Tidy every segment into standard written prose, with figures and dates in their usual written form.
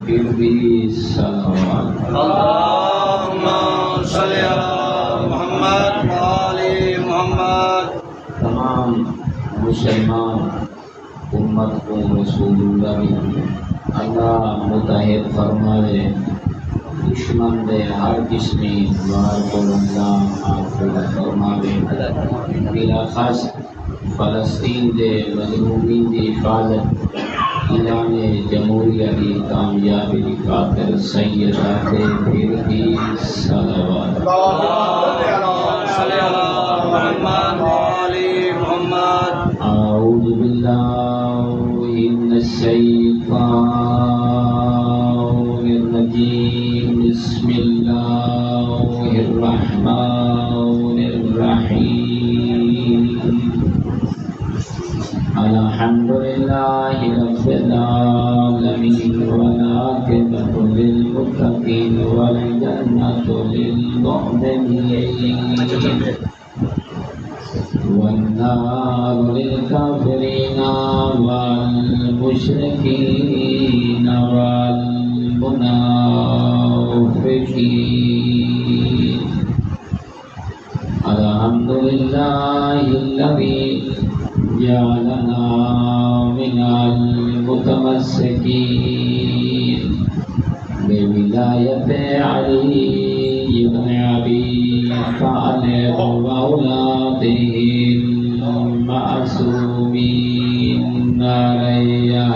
پھر بھی صلوات اللہم صلی علی محمد وآل محمد۔ تمام مسلمان امت کو رسول اللہ بھی اللہ متحد فرماوے، دشمن دے ہر قسمی وار کو اللہ محفوظ فرماوے، بالاخص فلسطین دے مظلومین دی حفاظت، اعلان جمہوریہ کی کامیابی کی خاطر سیدہ کے پھر بھی صلوات۔ اللہم صلی علی محمد وآل محمد۔ اعوذ باللہ من الشیطان الرجیم، بسم اللہ الرحمن الرحیم۔ الحمدللہ رب العالمین والعاقبۃ للمتقین والجنۃ للمؤمنین والنار للکافرین والمشرکین والمنافقین۔ الحمدللہ الذی جعلنا من المتمسکین بولایت علی بن ابی طالب واولاده المعصومین علیہ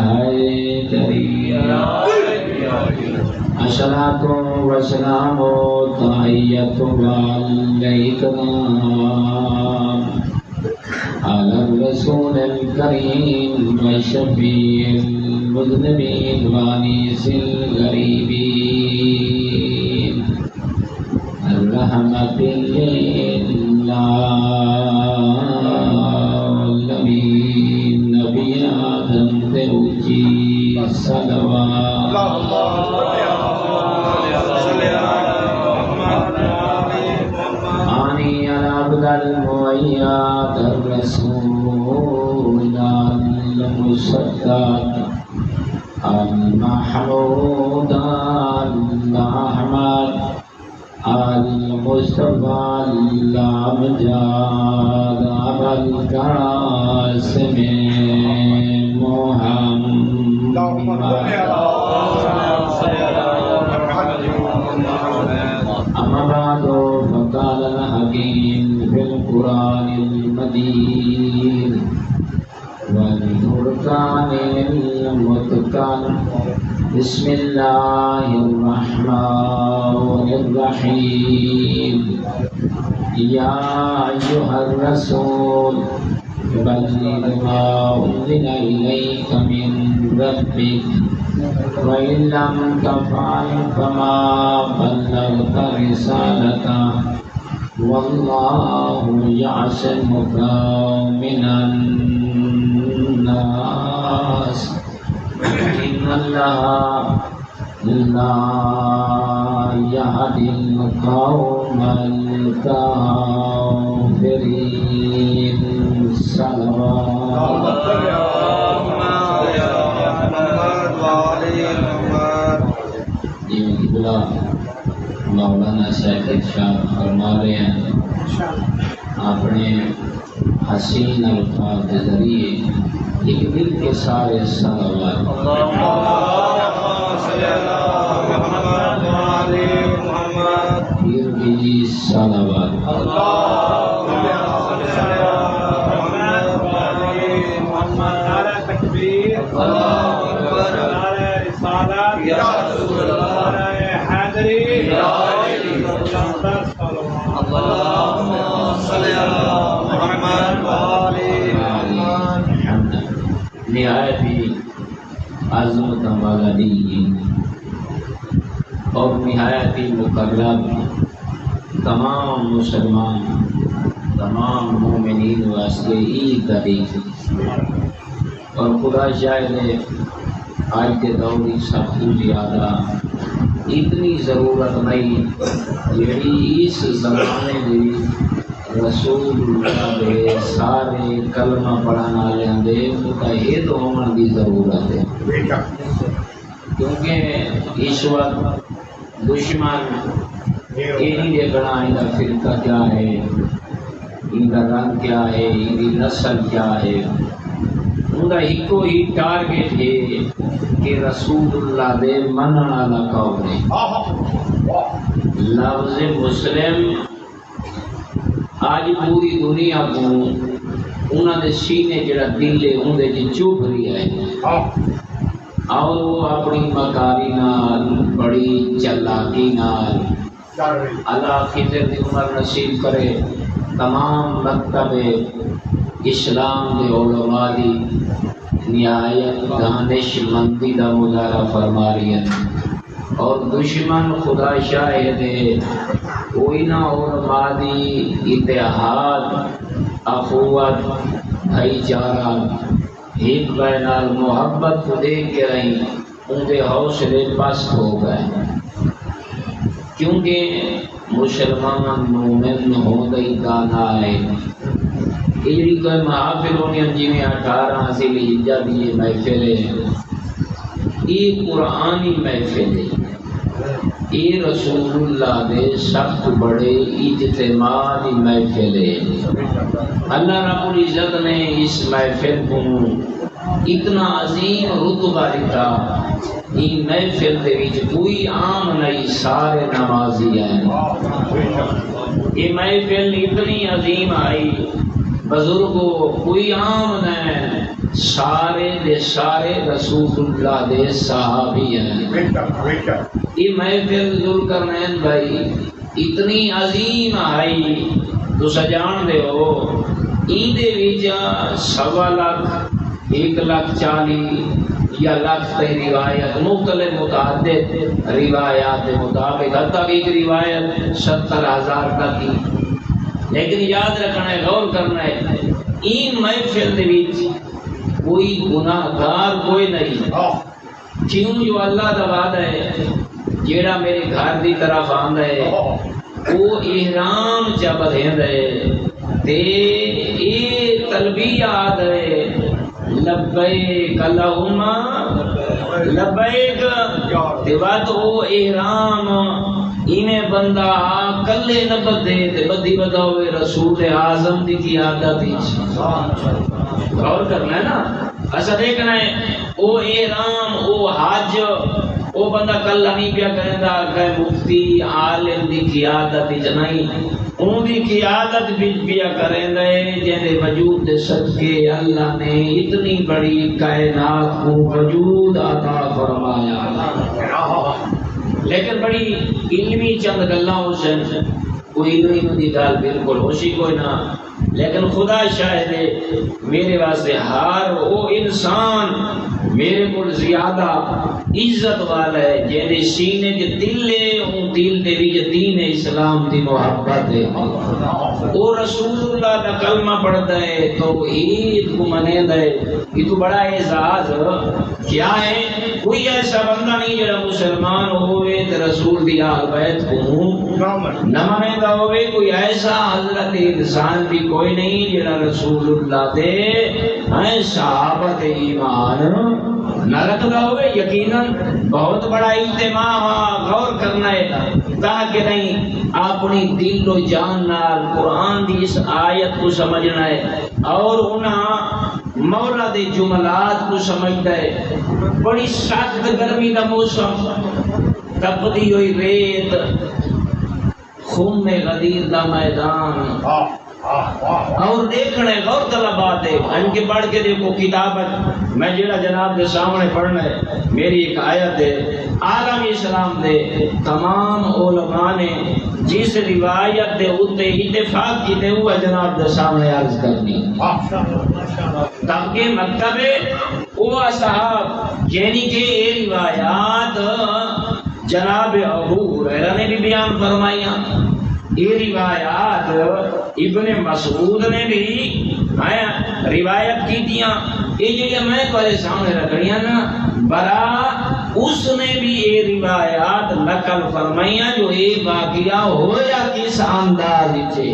الصلاۃ والسلام تحیۃ والاکرام على الرسول الكريم وشفيع المذنبين وانيس الغريبين الرحمة للعالمين نبي آدم ترجي الصلوات آني على عبد المؤيد الرسول المصدق المحمود الأحمد المصطفى الأمجاد أبا القاسم محمد۔ أما بعد فقال الحكيم في القرآن المجيد والفرقان المتقن، بسم الله الرحمن الرحيم، يا أيها الرسول بلغ ما أنزل إليك من ربك وإن لم تفعل فما بلغت رسالته والله يعصمك من الناس إن الله لا يهدي القوم الكافرين۔ صلوات مولانا شیخ ارشاد فرما رہے ہیں، اپنے حسین الفاظ کے ذریعے ایک دل کے سارے صلوات پھر بھی صلوات۔ نہایت ہی عظمت والا دین اور نہایت ہی مقرب تمام مسلمان تمام مومنین واسطے عید کا دن، اور خدا شاید آج کے دور کی سب سے زیادہ اتنی ضرورت نہیں جیڑی اس زمانے دی رسول اللہ دے سارے کلمہ پڑھن والے دے متحد ہون دی ضرورت ہے۔ کیونکہ اس وقت دشمن یہ نہیں دیکھنا ان کا فرقہ کیا ہے، ان کا رنگ کیا ہے، ان کی نسل کیا ہے، ان کا ایکو ہی ٹارگیٹ ہے کہ رسول اللہ دے منن والا قوم ہے۔ لفظ مسلم آج پوری دنیا کو انہوں نے سینے جڑا دل ہے اندر جی چوب رہی ہے، اور وہ اپنی مکاری نال بڑی چلاکی نال اللہ خضر دی عمر نصیب کرے تمام مکتب اسلام دے علماء دی نہایت دانش مندی دا مظاہرہ فرما رہی ہے، اور دشمن خدا شاہد ہے کوئی نہ علماء دی اتحاد اخوت بھائی چارہ ایک بینال محبت کو دیکھ کے رہی ان کے حوصلے پست ہو گئے، کیونکہ مسلمان مومن ہو گئی دانا ہے۔ یہ کوئی محافل ہونی جی میں 18 ذی الحجہ دی یہ محفل ہے، یہ قرآنی محفل ہے، یہ رسول اللہ دے سخت بڑے اجتماعی محفل ہے۔ اللہ رب العزت نے اس محفل کو اتنا عظیم رتبہ دیتا، یہ محفل دے وچ کوئی عام نہیں، سارے نمازی ہیں۔ یہ محفل اتنی عظیم آئی، بزرگوں کوئی عام نہیں، سارے دے سارے رسول اللہ دے صحابی ہیں۔ یہ محفل ذوالقرنین بھائی اتنی عظیم آئی تو سجان دے ہو، این دے وچ 1.25 لاکھ 1,40,000 یا لاکھ تے روایت مختلف متعدد روایات کے مطابق، حتیٰ کہ ایک روایت 70,000 تک کی، لیکن یاد رکھنا ہے، غور کرنا ہے، این محفل دے وچ کوئی گناہ گار کوئی نہیں، کیوں جو اللہ دا وعدہ ہے جیڑا میرے گھر دی طرف آندا ہے وہ احرام چا بدھیندا ہے تے اے تلبیات ہے لبیک اللہم لبیک تے بعد او احرام اینے بندہ کلے نہ بدے تے بدی بدا ہوئے رسول اعظم دی قیادت وچ۔ غور کرنا ہے نا، ایسا دیکھنا ہے او احرام او حج او بندہ کل نہیں پیا کرتا کہ مفتی عالم دی قیادت وچ نہیں، ان دی قیادت وچ پیا کریندا ہے جے وجود دے صدقے اللہ نے اتنی بڑی کائنات کو وجود عطا فرمایا۔ لیکن بڑی علمی چند گلاں ہو سن، کوئی علم دی گل بالکل ہوشی کوئی نہ، لیکن خدا شاہد ہے میرے واسطے ہر وہ انسان میرے کو زیادہ عزت والا ہے جیسے سینے کے دل ہے ان دل دے بھی دین اسلام دی محبت ہے، وہ رسول اللہ کا کلمہ پڑھتا ہے تو عید کو منیدا ہے، یہ تو بڑا اعزاز کیا ہے۔ کوئی ایسا بندہ نہیں جڑا مسلمان ہوئے تے رسول دی آل بیت کو نہ منیدا ہوئے، کوئی ایسا حضرت انسان بھی کوئی نہیں جڑا رسول اللہ دے صحابہ تے ایمان نہ رکھتا ہوئے۔ یقیناً بہت بڑا اجتماع غور کرنا ہے تاکہ نہیں اپنی دل و جان نال قرآن دی اس آیت کو سمجھنا ہے اور انہاں مولا دے جملات کو سمجھتا ہے۔ بڑی سخت گرمی دا موسم، تپتی ہوئی ریت، خون غدیر دا میدان، اور دیکھنا ہے غور طلبات ہے ان کے پڑھ کے دیکھو کتابت میں جڑا جناب دے سامنے پڑھنا ہے میری ایک آیت ہے عالم اسلام دے تمام علماء نے جس روایت دے اتے اتفاق کیتے ہوا جناب دے سامنے عرض کرنی تاکہ مطلب او صاحب یعنی کہ یہ روایات جناب ابو ہریرہ نے بھی بیان فرمائیاں، یہ روایات ابن مسعود نے بھی روایت کی دیا، یہ جو میں تمہارے سامنے رکھ رہی ہوں نا برا اس نے بھی یہ روایات نقل فرمائیاں جو یہ واقعہ ہو یا کس انداز سے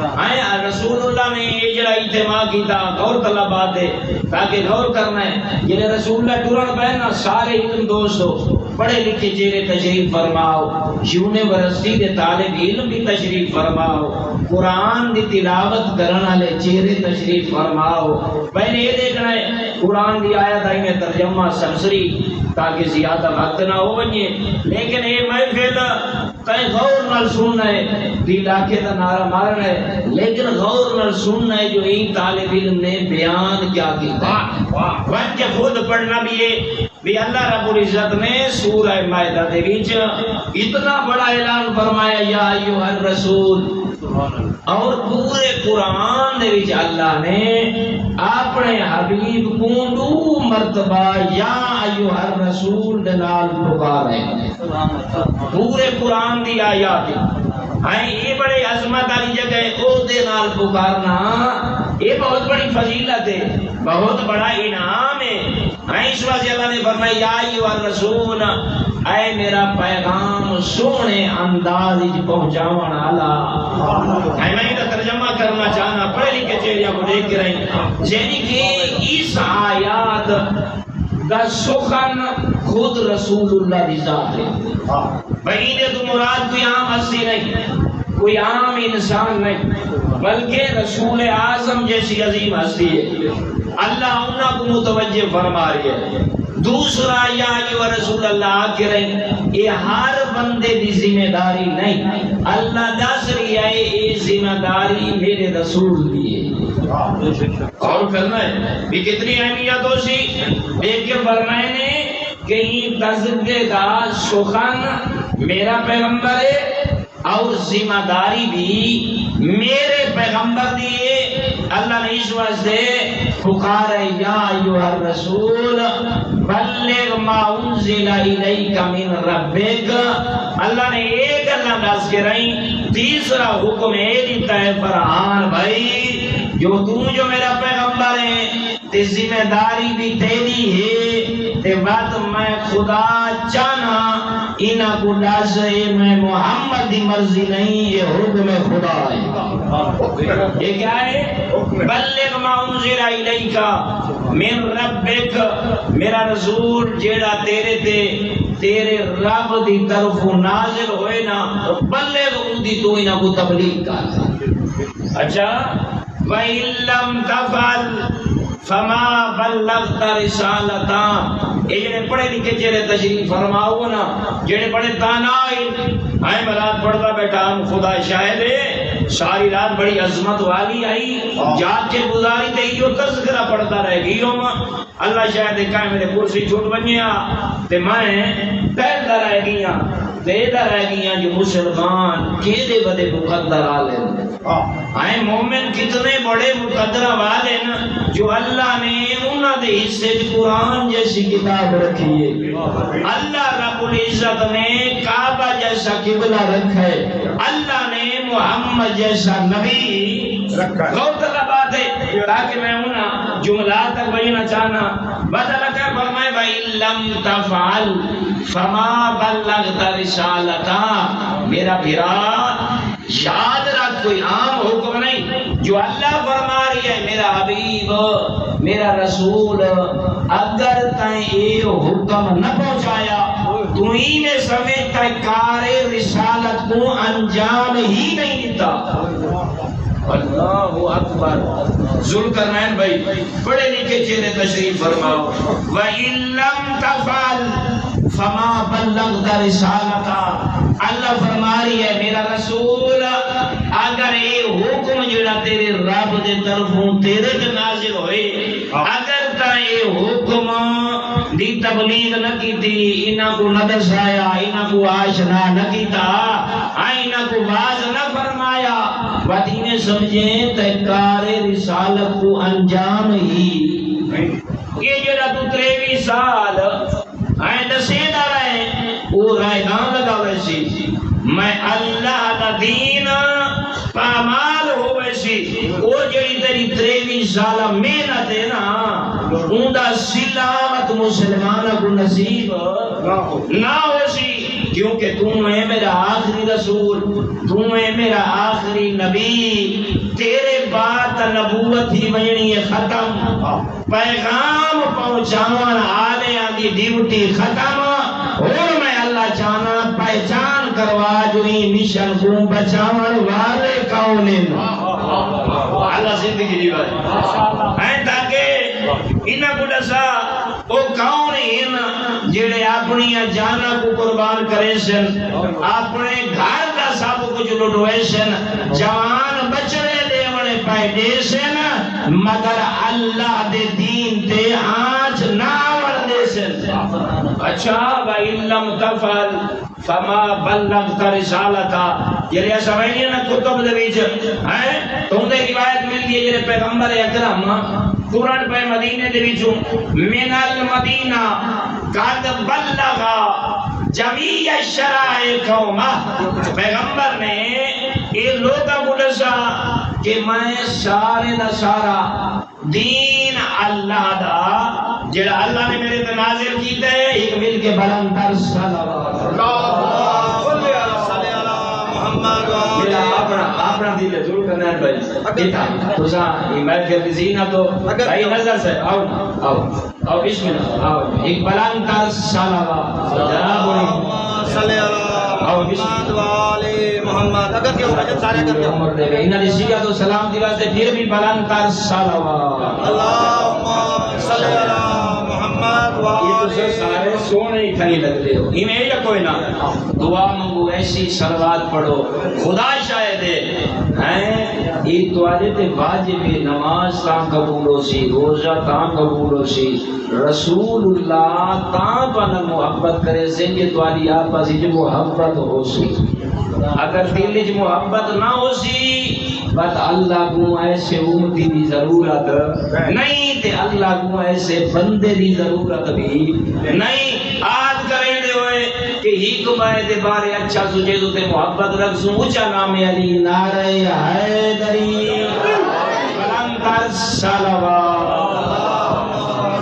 رسول اللہ نے یہ جڑا اجتماع کیتا غور طلبات ہے تاکہ غور کرنا ہے جنہیں رسول اللہ ٹورن پہنا سارے علم دوستو پڑھے لکھے چہرے تشریف فرماؤ، یونیورسٹی کے طالب علم بھی تشریف فرماؤ، قرآن دی تلاوت کرنے والے چہرے تشریف فرماؤ. پہلے یہ دیکھنا ہے قرآن دی آیت آئی میں ترجمہ سمسری تاکہ زیادہ وقت نہ ہو بنیے، لیکن یہ محفل تائیں غور نال سننا ہے، دل آکے دا نعرہ مارنا ہے، لیکن غور نال سننا ہے جو این طالب علم نے بیان کیا کیتا ہے. وجہ خود پڑھنا بھی ہے بھی اللہ رب العزت نے سورہ مائدہ دے وچ اتنا بڑا اعلان فرمایا یا ایھا الرسول، اور پورے قرآن دے وچ اللہ نے اپنے حبیب کو دو مرتبہ یا ایھا الرسول دے نال پکارا ہے. پورے قرآن دی آیات یہ بڑے عظمت والی جگہ ہے، او دے نال پکارنا یہ بہت بڑی فضیلت ہے، بہت بڑا انعام ہے. اس وجہ اللہ نے فرمایا یا ایھا الرسول، اے میرا پیغام سونے انداز وچ پہنچاون والا. میں اس کا ترجمہ کرنا چاہنا پڑھے لکھے چہرے کو دیکھ کے رہے یعنی کہ اس آیات دا سخن خود رسول اللہ دی ذات ہے. بھائی نے تو مراد کوئی عام ہستی نہیں، کوئی عام انسان نہیں، بلکہ رسول اعظم جیسی عظیم ہستی ہے. اللہ انہاں کو متوجہ فرما رہی ہے. دوسرا یا ایھا رسول اللہ کہہ رہے یہ ہر بندے دی ذمہ داری نہیں، اللہ دس رہی ہے یہ ذمہ داری میرے رسول دی ہے. اور کرنا ہے بھی کتنی اہمیت ہو سی دیکھ کے فرمائے نے کہ یہ تذکرے کا سخن میرا پیغمبر ہے اور ذمہ داری بھی میرے پیغمبر دیے. اللہ نے اس واسطے پکارے یا ایھا الرسول بلغ ما انزل الیک من ربک. اللہ نے ایک اللہ دس کے رہی تیسرا حکم یہ دیتا ہے فرحان بھائی جو میرا پیغمبر ہے تے ذمہ داری بھی تیری ہے تے بات میں خدا چاہنا انہاں کو دس میں محمد دی مرضی نہیں، یہ حکم خدا ہے. یہ کیا ہے؟ بلغ ما انزل الیک من ربک، میرا رسول جیڑا تیرے تے تیرے رب دی طرف نازل ہوئے نا بلغ ان دی تو انہاں کو تبلیغ کر. اچھا وَإِن لَّمْ تَفْعَلْ فَمَا بَلَّغْتَ رِسَالَتَهُ. یہ جڑے پڑھے لکھے چہرے تشریف فرماؤ نا، جڑے پڑھے تانائی آئے رات پڑھتا بیٹھا ہم خدا شاہد ہے ساری رات بڑی عظمت والی آئی جاگ کے گزاری تے یہ تذکرہ پڑھتا رہ گئی ہوں اللہ شاہد ہے کہ میرے کرسی چھوٹ بنیا تے میں پہلتا رہ گیا دیدہ رہ گیا جو مسلمان کیدے بدے مقدر آلے آئے مومن کتنے بڑے مقدرہ والے نا جو اللہ نے انہاں دے حصے قرآن جیسی کتاب رکھی ہے. اللہ رب العزت نے کعبہ جیسا قبلہ رکھا ہے، اللہ نے محمد جیسا نبی رکھا ہے. غور طلب بات ہے تاکہ میں انہاں جملات تک بینا چاہنا بدل کر فرمائے وَإِن لَّمْ تَفْعَلْ فَمَا بَلَّغْتَ رِسَالَتَهُ. میرا بھرا یاد رکھ کوئی عام حکم نہیں جو اللہ فرما رہی ہے میرا حبیب میرا رسول اگر تائیں یہ حکم نہ پہنچایا تو ہی میں سمجھتا کار رسالت کو انجام ہی نہیں دیتا. اللہ اکبر. ذوالقرنین بھائی بڑے لکھے چہرے تشریف فرماؤ. وَإِن لَّمْ تَفْعَلْ فَمَا بَلَّغْتَ رِسَالَتَهُ. اللہ فرما رہی ہے میرا رسول اگر یہ حکم جڑا تیرے رب دے طرفوں تیرے تے نازل ہوئے اگر تا یہ حکم دی تبلیغ نہ کیتی انہاں کو نہ دسایا انہاں کو آشنا نہ کیتا انہاں کو واز نہ فرمایا بدینے سمجھیں تے کار رسالت کو انجام ہی یہ جڑا تو 23 سال دسیدہ رہے وہ رائے دان لگا ویسی میں اللہ دا دین پامال ہو ویسی وہ جڑی تیری 23 سالہ محنت ہے نا ان دا سلامت مسلمانہ کو نصیب نہ ہو سی کیونکہ تم ہے میرا آخری رسول، تم ہے میرا آخری نبی، تیرے بعد نبوت ہی ونجنی ختم، پیغام پہنچاون آلے آدھی ڈیوٹی ختم، اور میں اللہ چاہنا پہچان کروا جو ہی مشن کو بچاون والے کون ہیں، اللہ زندگی دیوار ہے تاکہ انہاں کو دسا وہ کون ہیں جڑے اپنی جانا کو قربان کرے سن، اپنے گھر کا سب کچھ لٹوئے سن، جوان بچڑے دیونے پائے دے سن، مگر اللہ دے دین تے آنچ ناور دے سن۔ اچھا وَإِن لَمْ تَفْعَلْ فَمَا بَلَّغْتَ رِسَالَتَهُ، یہ سمجھیں نا کتب دے وچ ہیں تو دے روایت مل گئی جڑے پیغمبر اکرم قرآن پہ مدینے دے وچوں من المدینہ قد بلغ جمیع الشرائع قومہ، پیغمبر نے یہ لوگا بڑھسا کہ میں سارے دا سارا دین اللہ دا جڑا اللہ نے میرے تے نازل کیتا ہے، ایک مل کے بلند تر صلوات اپنا دل ضرور کرنا ہے بھائی دیتا تسا یہ محفل زینہ تو بھائی نظر سے آؤ آؤ بسم اللہ آؤ ایک بلند تر صلوات جناب صلی اللہ آؤ بسم اللہ محمد اگر کہ وجہ سارے کر کے عمر دے گئے انہاں نے سیدھا تو سلام دی واسطے پھر بھی بلند تر صلوات اللہم صلی اللہ محمد یہ تو سارے سونے ہی کھنی لگتے ہو انہیں یا کوئی نہ دعا منگو ایسی صلوات پڑھو خدا شاہد ہے یہ تو آجے تے واجب نماز تاں قبول ہو سی، روزہ تاں قبول ہو سی، رسول اللہ تاں پانا محبت کرے سے کہ تو آلی آپ پاسی جو محبت ہو سی، اگر دل جو محبت نہ ہو سی بات اللہ کو ایسے امتی دی ضرورت نہیں تے اللہ کو ایسے بندے دی ضرورت بھی نہیں۔ آج کریں دے ہوئے کہ ہی کو بائے دے بارے اچھا سجے تو تے محبت رکھ سوں اچھا نام علی نعرہ حیدری بلند تر صلوات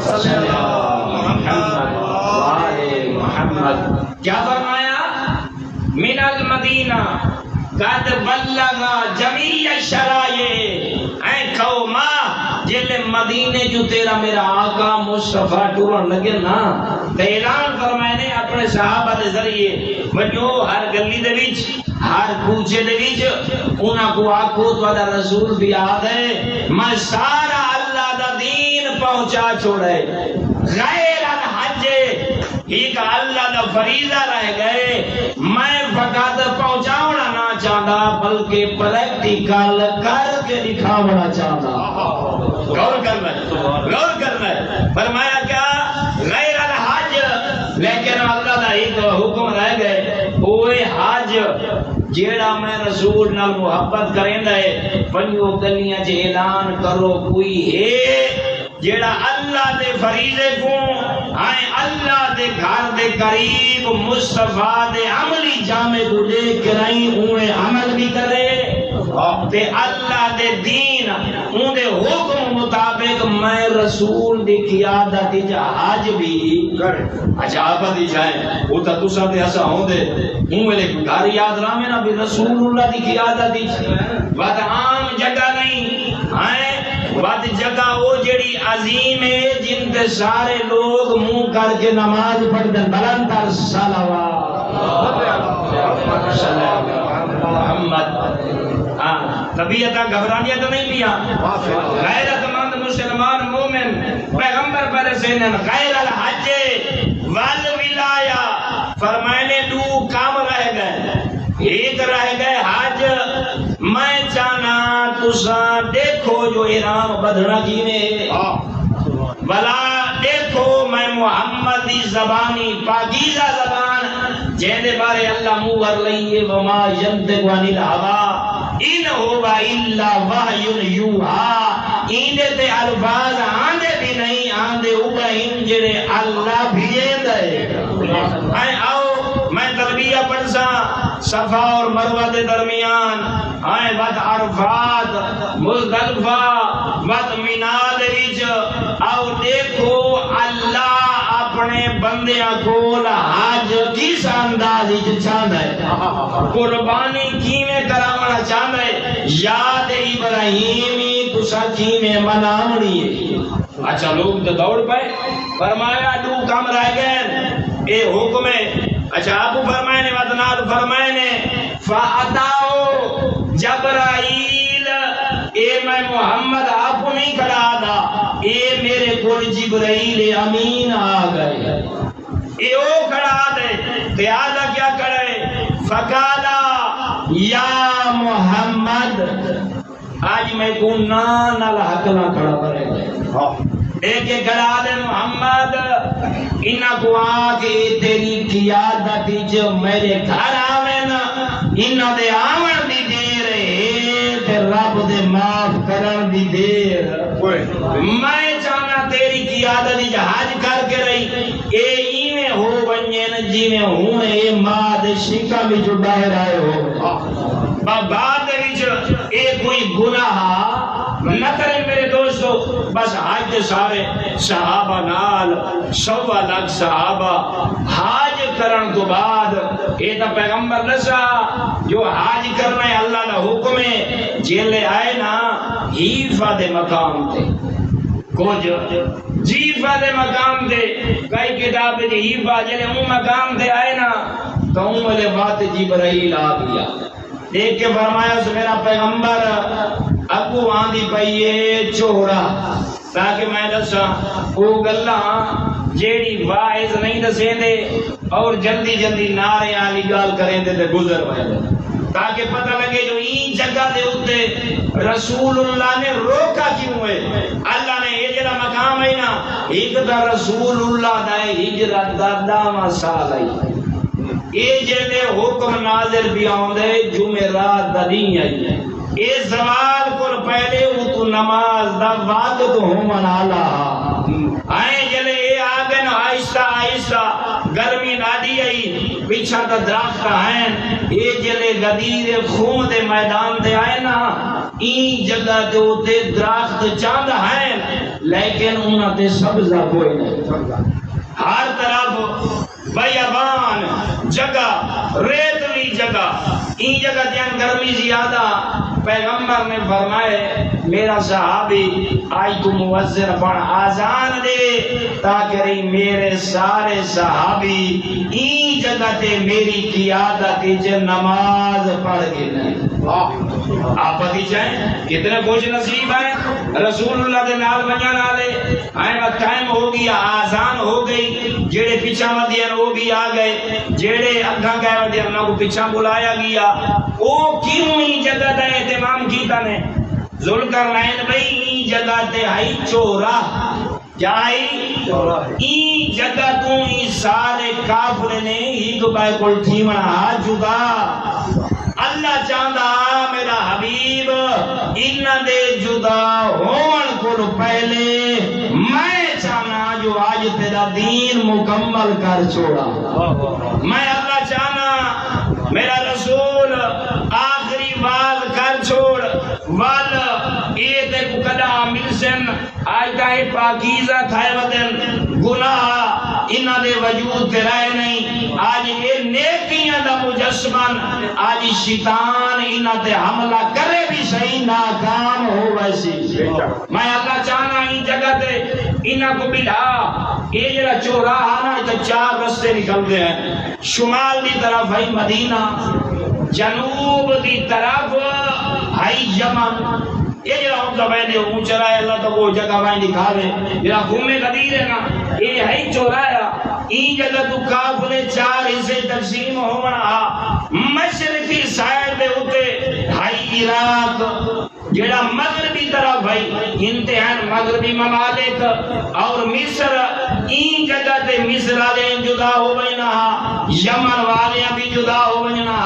صلی اللہ محمد وآلِ محمد۔ کیا فرمایا؟ من المدینہ قد بلغ جمیع الشرائع، اے قوما جلے مدینے جو تیرا میرا آقا مصطفیٰ ٹورن لگے نا تے اعلان فرمائے نے اپنے صحابہ دے ذریعے وجو ہر گلی دے وچ ہر کوچے دے وچ انہاں کو آکھو تہاڈا رسول بھی آد ہے، میں سارا اللہ دا دین پہنچا چھوڑے، غیر الحج ایک اللہ دا فریضہ رہ گئے، میں فقط پہنچاونا نہ چاہتا بلکہ پریکٹیکل کر کے دکھاونا چاہتا۔ غور کرنا ہے فرمایا کیا؟ غیر الحج، لیکن اللہ دا ایک حکم رہ گئے، اوے حج جیڑا میں رسول نال محبت کریں دے پنجو گلیاں چ اعلان کرو کوئی ہے جیڑا اللہ دے فریضے کو آئے اللہ دے گھر دے قریب مصطفیٰ دے عملی جامع کو لے کے نہیں انہیں عمل بھی کرے تے اللہ دے دین ان دے حکم مطابق میں رسول دی قیادت حج بھی کرے۔ اچھا آپ دی جائیں وہ تا تسا دے ایسا ہوں دے انہیں لے گھر یاد رہا میں نا بھی رسول اللہ دی قیادت دی بات عام جگہ نہیں آئے بات جگہ وہ جڑی عظیم ہے جن تے سارے لوگ منہ کر کے نماز پڑھ دیں بلند تر صلوات محمد۔ طبیعتہ گھبرانیاں تو نہیں پیا، غیرت مند مسلمان مومن پیغمبر پر سینن غیر الحج والولایہ فرمائنے دو کام رہ گئے، ایک رہ گئے حج، میں چاہنا تسا دیکھو جو احرام بدھنا کی میں بلا دیکھو میں محمد دی زبانی پاکیزہ زبان جہدے بارے اللہ موہر لئیے وما ینطق عن الہوا ان ہوا الا وحی یوحا، ایندے تے الفاظ آندے بھی نہیں آندے اوپا ان جڑے اللہ بھیجیں دے۔ آؤ میں تلبیہ پڑھسا صفا اور مروہ دے درمیان آئے وقت عرفات مزدلفہ وقت مناد وچ آؤ دیکھو اللہ اپنے بندیاں کول حج کس انداز وچ چاہندا ہے قربانی کیویں کراونا چاہندا ہے یاد ابراہیمی تساں کیویں مناونی ہے اچھا لوگ تو دوڑ پائے فرمایا دو کام رہ گئے اے حکم ہے اچھا آپ فرمائے نے وطنات فرمائے نے فَأَتَاؤ جبرائیل اے میں محمد آپ کو نہیں کھڑا تھا اے میرے کول جبرائیل امین آ گئے اے او کھڑا دے قیادہ کیا کرے فقالا یا محمد آج میں کو نہ حق نہ کھڑا کرے ایک کھڑا دے محمد انہاں کو آگے تیری قیادت جو میرے گھر آویں نا انہاں دے آون دی دیر ہے تے رب دے معاف کرن دی دیر میں چاہنا تیری قیادت حج کر کے رہی اے ایویں ہو ونجن جی میں ہوں اے ماں دے شکا وچ باہر آئے ہو بعد وچ اے کوئی گناہ نہ کرے میرے دوستو بس حج سارے صحابہ نال 100 لاکھ صحابہ حج کرن تو بعد اے تا پیغمبر دسا جو حج کرنا ہے اللہ کا حکم ہے جیلے آئے نا حیفہ دے مقام تے کچھ جیفہ دے مقام تے کئی کتاب دے حیفہ جیلے اون مقام تے آئے نا تو اون والے بات جبرائیل آ گیا دیکھ کے فرمایا سے میرا پیغمبر ابو آندھی پئیے چورا تاکہ میں دسا او گلاں جیڑی واعظ نہیں دسیں دے اور جلدی جلدی نعرے والی گال کریں دے تے گزر وے تاکہ پتہ لگے جو این جگہ دے اوتے رسول اللہ نے روکا کیوں ہے اللہ نے یہ جڑا مقام ہے نا ایک دا رسول اللہ دا ہجرت دا 10واں سال ہے اے جڑے حکم نازل بھی آوندے جمعرات دا دن ہے اے زوال کو پہلے وہ تو نماز دا وقت ہون آلا آئے جلے اے آگن آہستہ آہستہ گرمی نادی آئی پیچھا دا درخت ہیں اے جلے غدیر خون دے میدان دے آئے نا این جگہ دے ہوتے درخت چاند ہیں لیکن انہاں دے سبزہ کوئی نہیں ہر طرف بیابان جگہ ریتلی جگہ این جگہ دیان گرمی زیادہ پیغمبر نے فرمائے میرا صحابی آئی تو موزن پڑھ آزان دے تاکہ رہی میرے سارے صحابی این جگہ تے میری قیادت جو نماز پڑھ گئے آپ پتی چاہیں کتنے خوش نصیب ہیں رسول اللہ دے نال بنیا نالے آئے وقت ٹائم ہو گیا آزان ہو گئی جیڑے پیچھا مدین وہ بھی آ گئے جیڑے اگھا گئے مدین انہوں کو پیچھا بلایا گیا او کیوں ہی جگہ دا اہتمام کیتا نے ذوالقرنین بھئی ہی جگہ تے ہائی چورا کیا ہی ای جگہ تو ہی سارے کافر نے ہی دبائے کل ٹھیمنا جگا اللہ چاہتا میرا حبیب انہ دے جدا ہون کو پہلے میں چاہنا جو آج تیرا دین مکمل کر چھوڑا میں اللہ چاہنا میرا رسول آخری باز کر چھوڑ وال اے تے کو کدا ملسن آج کہیں پاکیزہ تھائے ودن گناہ انہ دے وجود تے رہے نہیں آج یہ نیکیاں دا مجسمن آج شیطان انہ تے حملہ کرے بھی صحیح ناکام ہو ویسی میں اللہ چاہنا ہی جگہ تے انہ کو بلھا یہ جڑا چوراہ آنا تو 4 رستے نکلتے ہیں شمال دی طرف ہے مدینہ جنوب دی طرف ہے یمن یہ جڑا ہم زبائنے اونچا رہا ہے اللہ تو وہ جگہ بائیں دکھا رہے جڑا خون قدیر ہے نا یہ ہے چورایا این جگہ تو کافلے 4 حصے تقسیم ہونا مشرقی سائر دے ہوتے ہے عراق جڑا مغربی طرف ہے انتہائی مغربی ممالک اور مصر این جگہ تے مصر والے جدا ہو بنا یمن والے بھی جدا ہو بنا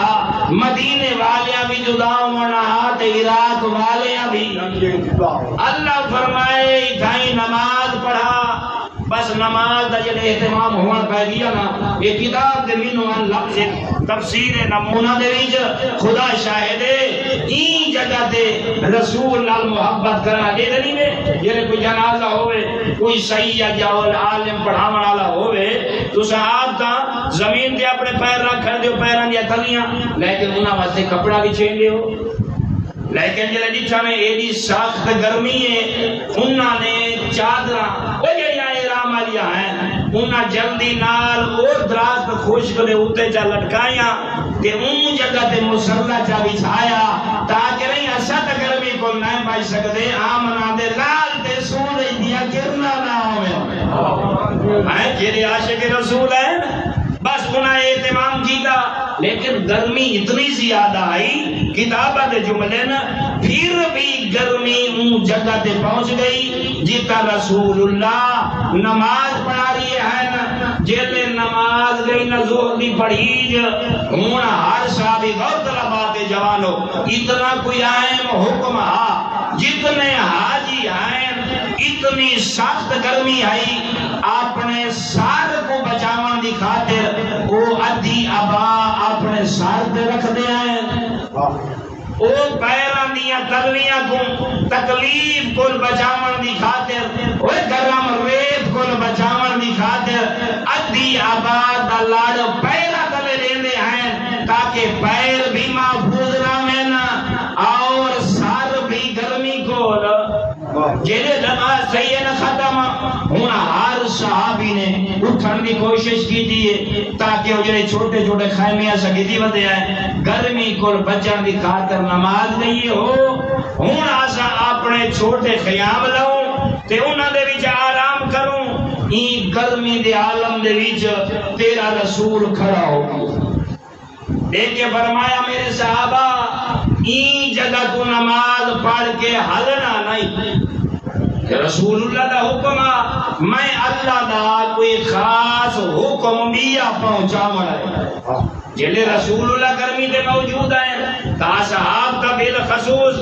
مدینے والے بھی جدا ہونا تے عراق والے بھی اللہ فرمائے کہیں نماز پڑھا بس نماز دا جڑے اہتمام ہونا پہ گیا نا یہ کتاب دے مینوں ان لفظ تفسیر نمونہ دے وچ خدا شاہد ہے این جگہ تے رسول نال محبت کرنا دے دنی میں جڑے کوئی جنازہ ہوئے کوئی سید یا عالم پڑھاون والا ہوئے تو آپ تا زمین تے اپنے پیر رکھ دیو پیراں دی تلیاں لیکن انہاں واسطے کپڑا بھی چھین دیو لیکن جڑے ڈٹھا میں ایڈی سخت گرمی ہے انہاں نے چادراں او جڑی احرام والی ہیں انہاں جلدی نال اور دراز تے خشک دے اوتے چا لٹکایاں تے اون جگہ تے مصلا چا بچھایا تاکہ نہیں اسا تے گرمی کو نہ پائی سکدے آمنا دے لال تے سورج دیا کرنا نہ ہوے ہیں جڑے عاشق رسول ہیں بس انہیں اہتمام کیتا لیکن گرمی اتنی زیادہ آئی کتابہ دے جملے نا پھر بھی گرمی اون جگہ تے پہنچ گئی جیتا رسول اللہ نماز پڑھا رہی ہے نا جیلے نماز گئی نا زور دی پڑھیج ہونا ہر صحابی غور طلبات جوانو اتنا کوئی آئین حکم جتنے حاجی آئین اتنی سخت گرمی آئی اپنے سار کو بچاون دی خاطر وہ ادھی ابا اپنے سار پہ رکھ دے ہیں او پیران دیا تلویاں کو تکلیف کو بچاون دی خاطر وہ گرم ریت کو بچاون دی خاطر ادھی ابا دا لاڑ پیرا تلے لیندے ہیں تاکہ پیر بھی محفوظ رہیں اور سار بھی گرمی کو جیلے نماز صحیح نہ ختم ہونا ہر صحابی نے اٹھن کی کوشش کی دیئے تاکہ وہ جڑے چھوٹے چھوٹے خیمیاں سکیتی بتے ہیں گرمی کو بچن دی خاطر نماز نہیں ہو ہونا آسا اپنے چھوٹے خیام لاؤں تے انہاں دے وچ آرام کروں این گرمی دے عالم دے وچ تیرا رسول کھڑا ہو دیکھے فرمایا میرے صحابہ این جگہ تو نماز پڑھ کے ہلنا نہیں کہ رسول اللہ دا حکم میں اللہ دا کوئی خاص حکم بھی پہنچا مڑا جلے رسول اللہ گرمی دے موجود ہیں تا صحاب کا بالخصوص